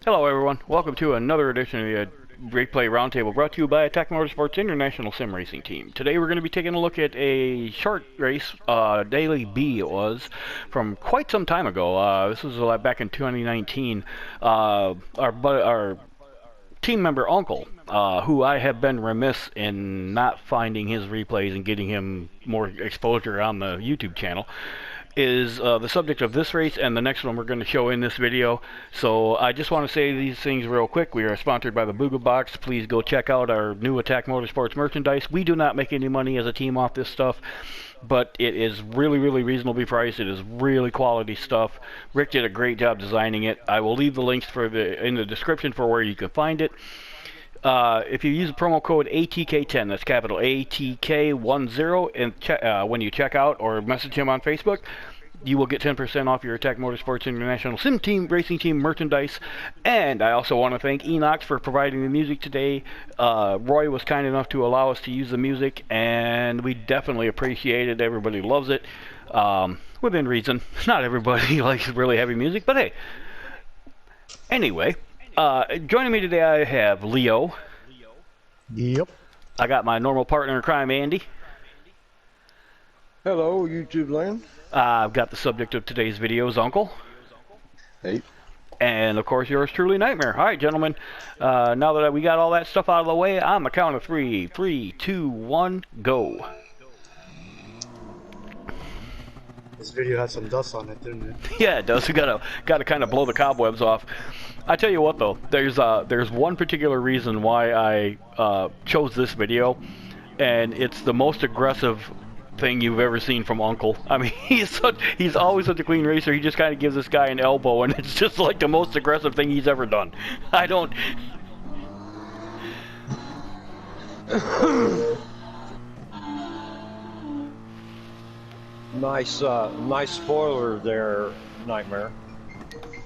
Hello everyone, welcome to another edition of the Great Play Roundtable brought to you by Attack Motorsports International Sim Racing Team. Today we're going to be taking a look at a short race, Daily B it was, from quite some time ago. This was back in 2019. Our team member Uncle, who I have been remiss in not finding his replays and getting him more exposure on the YouTube channel, is the subject of this race and the next one we're going to show in this video. So I just want to say these things real quick. We are sponsored by the Booga Box. Please go check out our new Attack Motorsports merchandise. We do not make any money as a team off this stuff, but it is really reasonably priced. It is really quality stuff. Rick did a great job designing it. I will leave the links in the description for where you can find it. If you use the promo code ATK10, that's capital ATK10, and when you check out or message him on Facebook, you will get 10% off your Attack Motorsports International Sim Team Racing Team merchandise. And I also want to thank Enox for providing the music today. Roy was kind enough to allow us to use the music, and we definitely appreciate it. Everybody loves it, within reason. Not everybody likes really heavy music, but hey. Anyway. Joining me today I have Leo. Yep. I got my normal partner in crime, Andy. Hello, YouTube land. I've got the subject of today's video's Uncle. Hey. And of course yours truly, Nightmare. Alright, gentlemen. Now that we got all that stuff out of the way, on the count of 3, 3, 2, 1, go. This video has some dust on it, didn't it? Yeah, it does. We gotta kind of blow the cobwebs off. I tell you what though, there's one particular reason why I chose this video, and it's the most aggressive thing you've ever seen from Uncle. I mean, he's always such a clean racer. He just kind of gives this guy an elbow, and it's just like the most aggressive thing he's ever done. I don't. Nice spoiler there, Nightmare.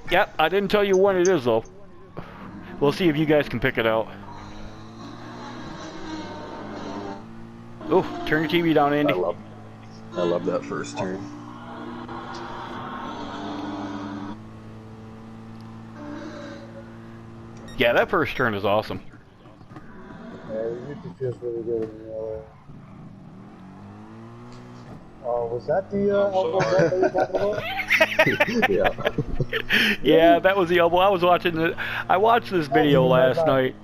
Yep, I didn't tell you when it is though. We'll see if you guys can pick it out. Oh, turn your TV down, Andy. I love that first turn. Yeah, that first turn is awesome. Yeah, YouTube feels really good in the LA. Was that the elbow that you were talking about? Yeah. Yeah, that was the elbow. I was watching it. I watched this video last night.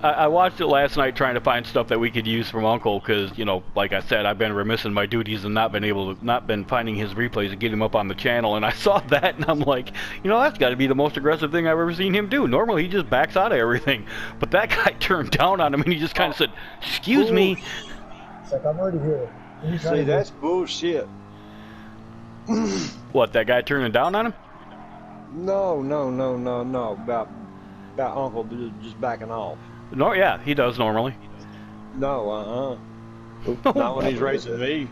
I watched it last night trying to find stuff that we could use from Uncle, because, you know, like I said, I've been remiss in my duties and not been finding his replays and get him up on the channel, and I saw that and I'm like, you know, that's got to be the most aggressive thing I've ever seen him do. Normally he just backs out of everything, but that guy turned down on him and he just kind of said, "Excuse me." It's like, I'm already here. See, that's bullshit. What, that guy turning down on him? No. About Uncle just backing off. No, yeah, he does normally. No, not when he's racing me.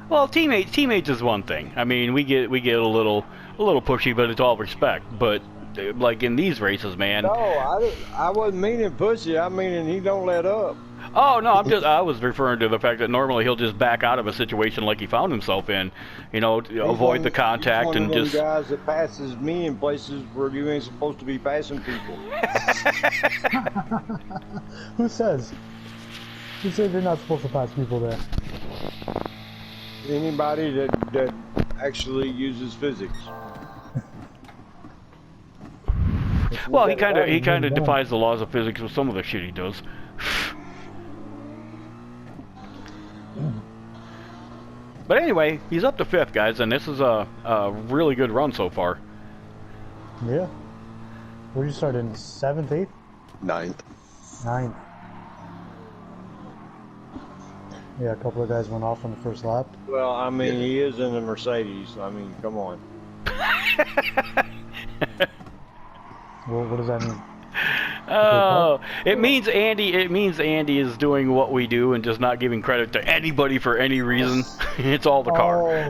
Well, teammates is one thing. I mean, we get a little pushy, but it's all respect. But like in these races, man. No, I wasn't meaning pushy. I mean he don't let up. Oh no, I was referring to the fact that normally he'll just back out of a situation like he found himself in, you know, to avoid the contact and just. He's one of them guys that passes me in places where you ain't supposed to be passing people. Who says? Who says you're not supposed to pass people there? Anybody that actually uses physics. Well, he kind of defies the laws of physics with some of the shit he does. But anyway, he's up to 5th, guys, and this is a really good run so far. Yeah. Where did you start in? 7th, 8th? 9th. 9th. Yeah, a couple of guys went off on the first lap. Well, I mean, he is in a Mercedes. I mean, come on. Well, what does that mean? Oh, it means Andy is doing what we do and just not giving credit to anybody for any reason. It's all the car. Oh,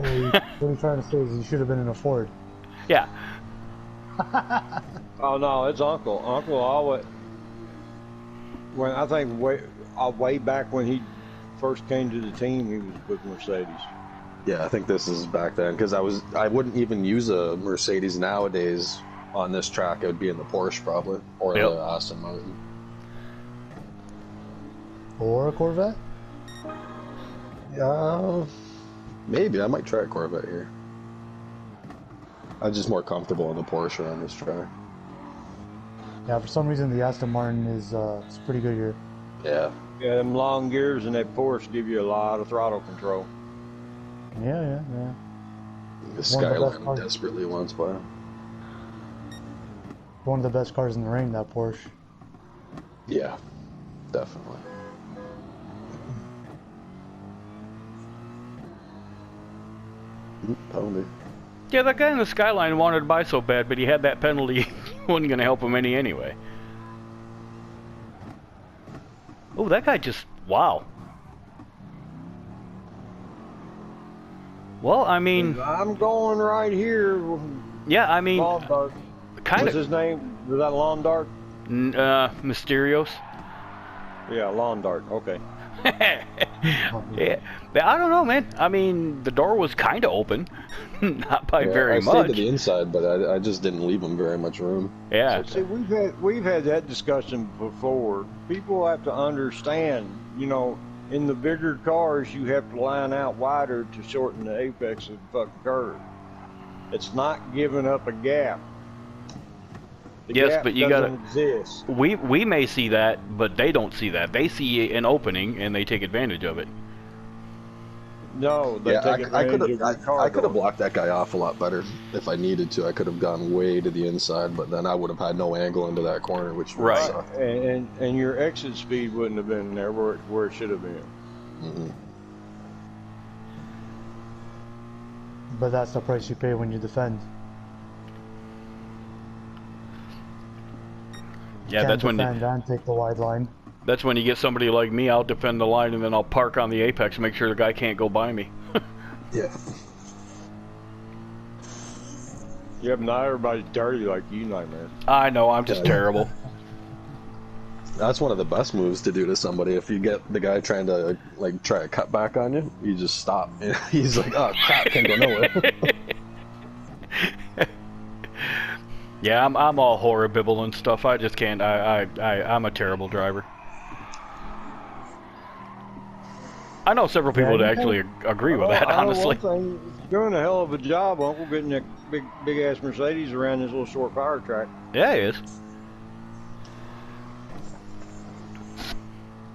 what he's trying to say is he should have been in a Ford. Yeah. Oh no, it's Uncle. Uncle always. When I think way back when he first came to the team, he was with Mercedes. Yeah, I think this is back then because I wouldn't even use a Mercedes nowadays on this track. It would be in the Porsche probably or Yep. the Aston Martin. Or a Corvette? Yeah, maybe I might try a Corvette here. I'm just more comfortable in the Porsche on this track. Yeah, for some reason the Aston Martin is it's pretty good here. Yeah. Yeah, them long gears and that Porsche give you a lot of throttle control. Yeah. The One of the best Skyline cars. desperately wants by. One of the best cars in the ring, that Porsche. Yeah, definitely. Penalty. Yeah, that guy in the Skyline wanted to buy so bad, but he had that penalty. Wasn't going to help him any anyway. Oh, that guy just... Wow. Well, I mean... I'm going right here. Yeah, I mean... Lawn Dart. Kind What's of... his name? Was that Lawn Dart? Mysterious. Yeah, Lawn Dart. Okay. Yeah, I don't know, man. I mean, the door was kind of open, not by very I much. stayed to the inside, but I just didn't leave him very much room. Yeah. See, we've had that discussion before. People have to understand, you know, in the bigger cars, you have to line out wider to shorten the apex of the fucking curve. It's not giving up a gap. The Yes, gap but you doesn't gotta. exist. We may see that, but they don't see that. They see an opening and they take advantage of it. No, they Yeah, take I advantage could of your have car I could have door. blocked that guy off a lot better if I needed to. I could have gone way to the inside, but then I would have had no angle into that corner, which would Right. have sucked. And your exit speed wouldn't have been there where it should have been. Mm-mm. But that's the price you pay when you defend. Yeah, Can't that's when defend and take the wide line. that's when you get somebody like me. I'll defend the line and then I'll park on the apex, make sure the guy can't go by me. Yeah. Yeah, but not everybody's dirty like you, Nightmare. I know, I'm just Yeah. terrible. That's one of the best moves to do to somebody. If you get the guy trying to try to cut back on you, you just stop. He's like, "Oh crap, can't go nowhere." Yeah, I'm all horrible and stuff. I just can't. I'm a terrible driver. I know several people that actually agree with that, I know honestly. one thing, he's doing a hell of a job, Uncle, getting that big ass Mercedes around this little short power track. Yeah, he is.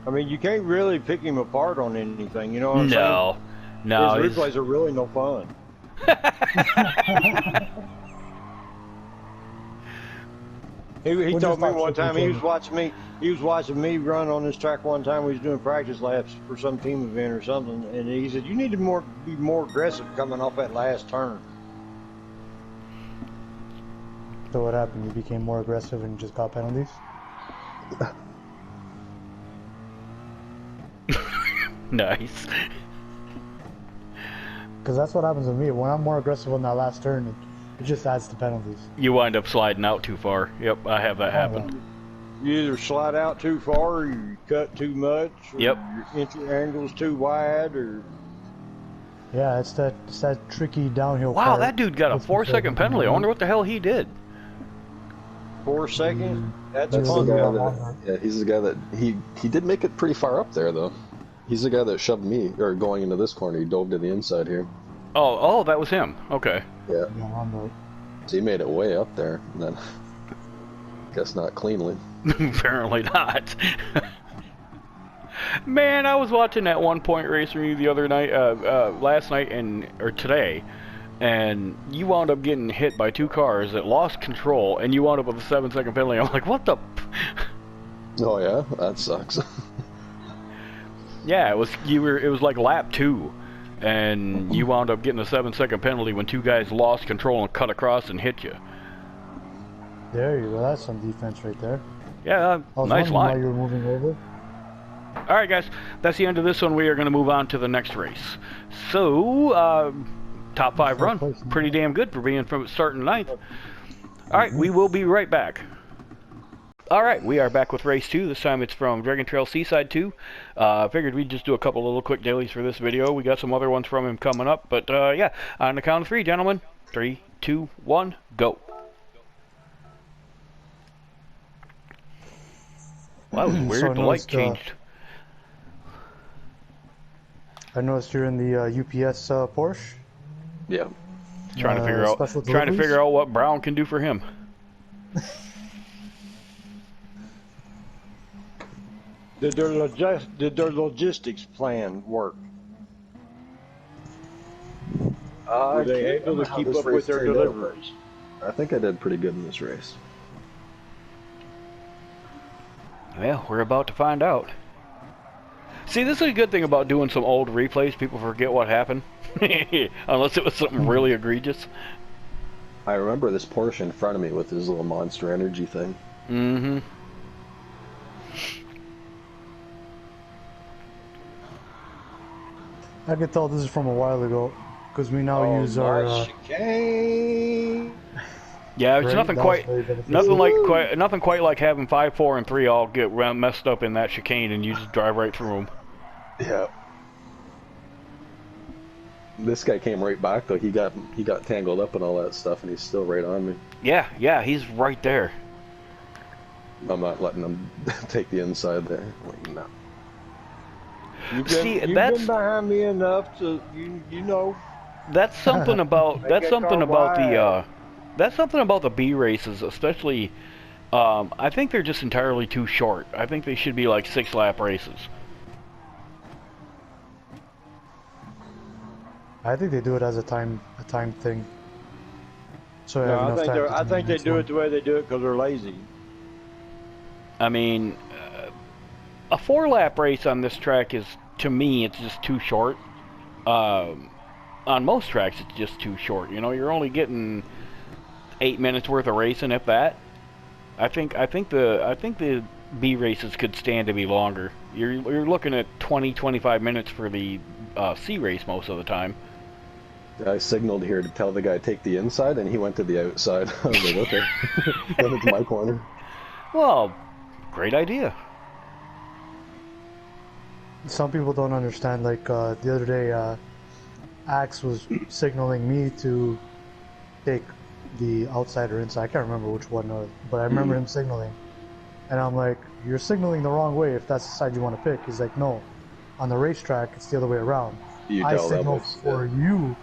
I mean, you can't really pick him apart on anything, you know what I'm saying? No, His he's- replays are really no fun. He We'll told just me watch one the time weekend. he was watching me run on this track one time. We was doing practice laps for some team event or something, and he said, "You need to be more aggressive coming off that last turn." So what happened? You became more aggressive and just got penalties? Nice. Because that's what happens with me. When I'm more aggressive on that last turn, it just adds to penalties. You wind up sliding out too far. Yep, I have that happen. You either slide out too far, or you cut too much, or Yep. your entry angle's too wide, or Yeah, it's that tricky downhill. Wow, part. that dude got a With 4-second penalty. I wonder what the hell he did. 4 seconds. That's That's the fun. guy Yeah. that. Yeah, he's the guy that he did make it pretty far up there though. He's the guy that shoved me, or going into this corner. He dove to the inside here. Oh, that was him. Okay. Yeah, Yeah, on the- so he made it way up there, and then guess not cleanly. Apparently not. Man, I was watching that 1-point race from you the other night, last night or today, and you wound up getting hit by 2 cars that lost control, and you wound up with a 7-second penalty. I'm like, what the? Oh yeah, that sucks. Yeah, it was like lap 2, and you wound up getting a 7-second penalty when 2 guys lost control and cut across and hit you. There you go. That's some defense right there. Yeah, I was nice wondering why line. you were moving over. All right, guys, that's the end of this one. We are going to move on to the next race. So, top 5 run, pretty damn good for being from starting 9th. All right, we will be right back. Alright, we are back with race 2. This time it's from Dragon Trail Seaside 2. Figured we'd just do a couple little quick dailies for this video. We got some other ones from him coming up, but yeah, on the count of 3, gentlemen. 3, 2, 1, go. Wow, that was weird. So the light changed. I noticed you're in the UPS Porsche. Yeah. Trying to figure out what Brown can do for him. Did their logistics plan work? Were they able to keep up with their deliveries? I think I did pretty good in this race. Well, we're about to find out. See, this is a good thing about doing some old replays. People forget what happened. Unless it was something really egregious. I remember this Porsche in front of me with his little Monster Energy thing. Mm-hmm. I could tell this is from a while ago, because we now use our. Chicane. Yeah, it's Right, nothing that quite, was very beneficial. nothing quite like having 5, 4, and 3 all get messed up in that chicane, and you just drive right through them. Yeah. This guy came right back though. He got tangled up in all that stuff, and he's still right on me. Yeah, he's right there. I'm not letting him take the inside there. Like, no. You've been behind me enough to you know. That's something about that's something about the B races, especially. I think they're just entirely too short. I think they should be like 6-lap races. I think they do it as a time thing. So No, I think they do it the way they do it because they're lazy. I mean, a 4-lap race on this track is, to me, it's just too short. On most tracks, it's just too short. You know, you're only getting 8 minutes worth of racing, if that. I think the B races could stand to be longer. You're looking at 20-25 minutes for the C race most of the time. I signaled here to tell the guy to take the inside, and he went to the outside. I was like, okay, then it's my corner. Well, great idea. Some people don't understand. Like the other day, Axe was signaling me to take the outside or inside. I can't remember which one, but I remember him signaling, and I'm like, "You're signaling the wrong way. If that's the side you want to pick." He's like, "No, on the racetrack, it's the other way around. I signal for you,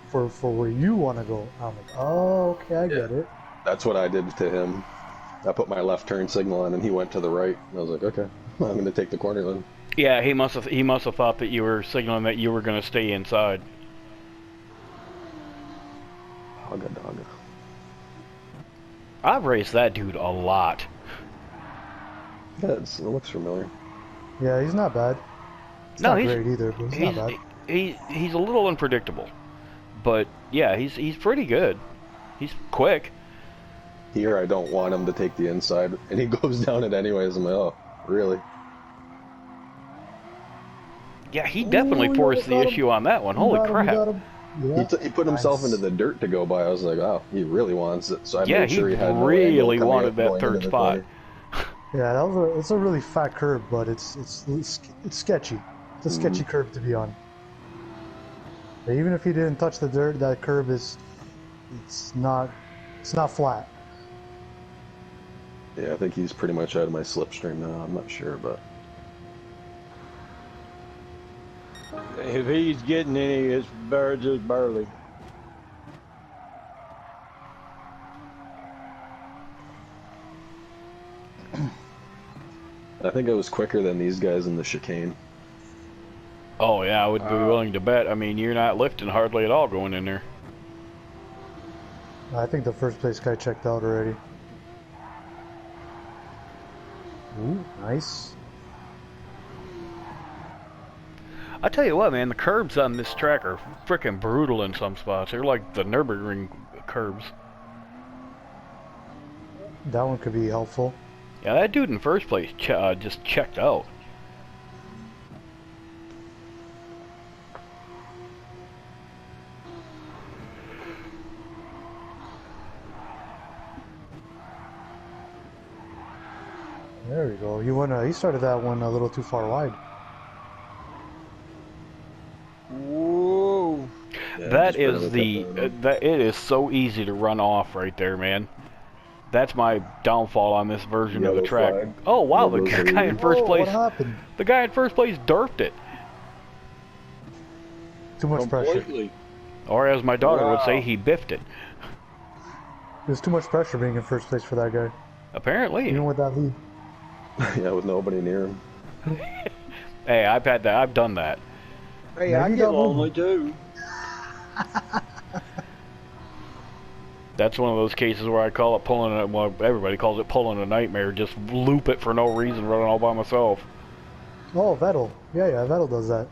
for where you want to go." I'm like, "Oh, okay, I get it." That's what I did to him. I put my left turn signal on, and he went to the right. And I was like, okay, I'm going to take the corner then. Yeah, he must have thought that you were signaling that you were going to stay inside. Dogga. I've raced that dude a lot. Yeah, it looks familiar. Yeah, he's not bad. He's not great either, but he's not bad. He's a little unpredictable, but yeah, he's pretty good. He's quick. Here, I don't want him to take the inside, and he goes down it anyways. I'm like, oh, really? Yeah, he definitely forced the issue on that one. Holy crap! Yeah. He put himself into the dirt to go by. I was like, oh, he really wants it. So I made sure he had really wanted that third spot. Yeah, it's a really fat curve, but it's sketchy. It's a sketchy curve to be on. But even if he didn't touch the dirt, that curve it's not flat. Yeah, I think he's pretty much out of my slipstream now. I'm not sure, but If he's getting any, it's just barely. I think I was quicker than these guys in the chicane. Oh yeah, I would be willing to bet. I mean, you're not lifting hardly at all going in there. I think the first place guy checked out already. Ooh, nice. I tell you what, man, the curbs on this track are freaking brutal in some spots. They're like the Nürburgring curbs. That one could be helpful. Yeah, that dude in first place just checked out. There we go. He started that one a little too far wide. Whoa. Yeah, That just is barely the kept going. it is so easy to run off right there, man. That's my downfall on this version of the Yellow track. flag. Oh wow, the Yellow's guy in easy. first Whoa, place. what happened? The guy in first place derped it, Too much pressure. Completely. or as my daughter would say, Wow. he biffed it. There's too much pressure being in first place for that guy. Apparently. Even with that lead. Yeah, with nobody near him. Hey, I've had that. I've done that. Hey, Maybe I you get got lonely too. That's one of those cases where I call it pulling a, well, everybody calls it pulling a nightmare. Just loop it for no reason, running all by myself. Oh, Vettel. Yeah, Vettel does that.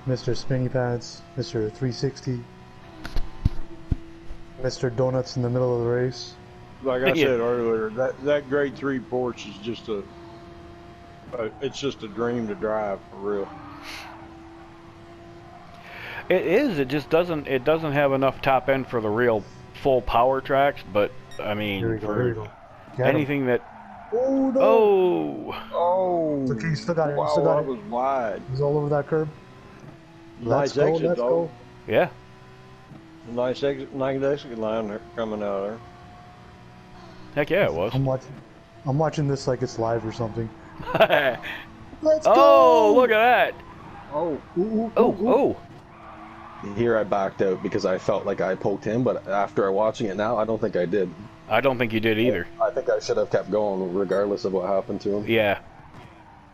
Mr. Spinny Pants, Mr. 360, Mr. Donuts in the middle of the race. Like I Yeah. said earlier, that grade 3 Porsche is just it's just a dream to drive for real. It is. It just doesn't. It doesn't have enough top end for the real full power tracks. But I mean, Here we go, for here we go. Get him. anything that. Oh, no! Oh, Oh, It's okay, you still got it, you wow, still got that it. was wide. He's all over that curb. Nice Let's go, exit, let's though. go. yeah. Nice exit line there, coming out there. Heck yeah, it was. I'm watching this like it's live or something. Oh, Let's go! look at that! Oh, Ooh, ooh, Oh, ooh, ooh. oh. Here I backed out because I felt like I poked him, but after watching it now, I don't think I did. I don't think you did either. I think I should have kept going regardless of what happened to him. Yeah.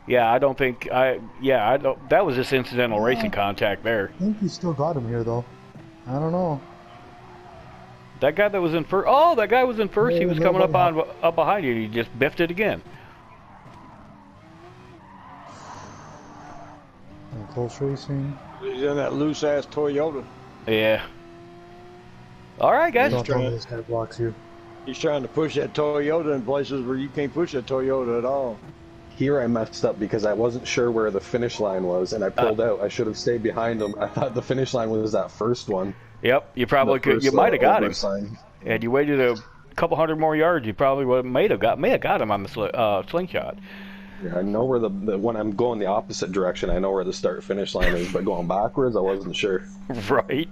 Yeah, I don't think I. Yeah, I don't. That was just incidental racing contact there. I think he still got him here though. I don't know. That guy that was in first. Oh, that guy was in first. He No, was no, coming no, up no. on up behind you. He just biffed it again. Close racing. he's in that loose ass Toyota. Yeah. All right, guys. Don't tell me trying- this guy blocks you. He's trying to push that Toyota in places where you can't push that Toyota at all. Here I messed up because I wasn't sure where the finish line was, and I pulled out. I should have stayed behind him. I thought the finish line was that first one. Yep. You probably The could. first, You might have got over him. sign. And you waited a couple hundred more yards. You probably may have got him on the slingshot. Yeah, I know where the when I'm going the opposite direction, I know where the start finish line is, but going backwards, I wasn't sure. Right.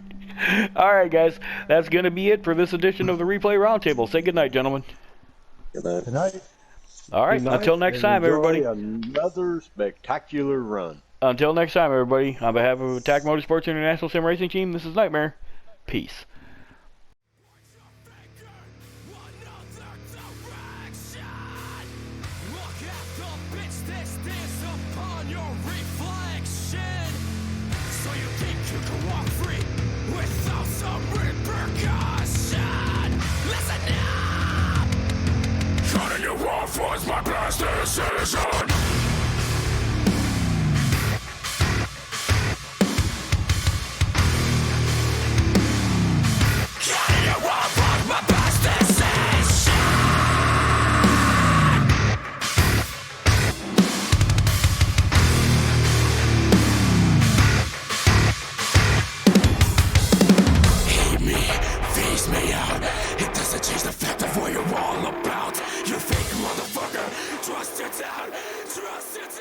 All right, guys. That's going to be it for this edition of the Replay Roundtable. Say goodnight, gentlemen. Good night. Good night. All right. Good night, Until next and time, enjoy everybody. Another spectacular run. Until next time, everybody. On behalf of Attack Motorsports International Sim Racing Team, this is Nightmare. Peace. Was my blasted citizen. Getting it off was my best decision. Hate me, phase me out. It doesn't change the fact of what you're all about. You fake motherfucker, trust it out, trust it out.